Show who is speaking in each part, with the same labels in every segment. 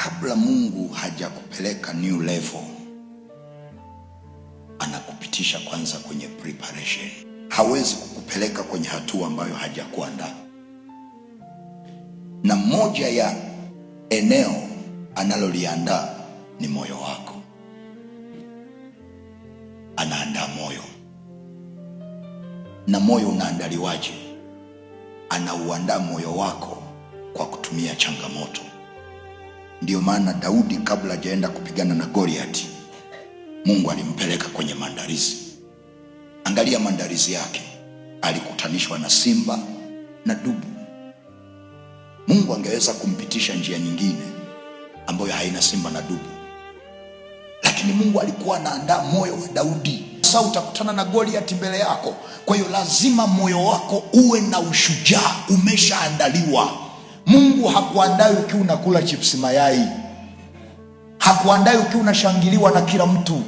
Speaker 1: kabla Mungu hajakupeleka new level, anakupitisha kwanza kwenye preparation. Hawezi kukupeleka kwenye hatua ambayo hajakuandaa. Na moja ya eneo analoliandaa ni moyo wako. Anaandaa moyo. Na moyo unaandaliwaje? Anauandaa moyo wako kwa kutumia changamoto. Ndiyo maana Daudi kabla hajaenda kupigana na Goliath, Mungu alimpeleka kwenye maandalizi. Angalia maandalizi yake. Alikutanishwa na simba na dubu. Mungu angeweza kumpitisha njia nyingine ambayo haina simba na dubu, lakini Mungu alikuwa anaandaa moyo wa Daudi. Sasa utakutana na Goliath mbele yako, kwa hiyo lazima moyo wako uwe na ushujaa, umeshaandaliwa. Mungu hakuandai ukiwa unakula chips mayai. Hakuandai ukiwa unashangiliwa na kila mtu.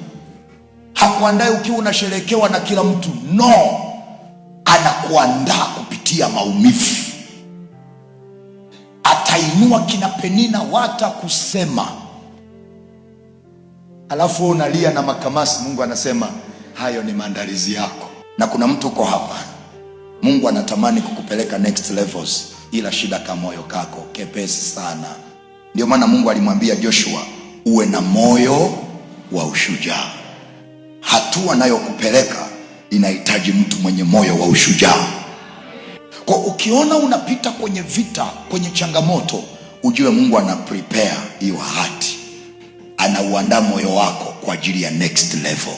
Speaker 1: Hakuandai ukiwa unasherekewa na kila mtu. No, anakuandaa kupitia maumivu. Atainua kina Penina wata kusema, alafu unalia na makamasi. Mungu anasema hayo ni maandalizi yako. Na kuna mtu uko hapa, Mungu anatamani kukupeleka next levels, ila shida kama moyo kako kepesi sana. Ndio maana Mungu alimwambia Joshua, uwe na moyo wa ushujaa. Hatua anayokupeleka inahitaji mtu mwenye moyo wa ushujaa. Kwa ukiona unapita kwenye vita, kwenye changamoto, ujue Mungu ana prepare hiyo hati. Anauandaa moyo wako kwa ajili ya next level.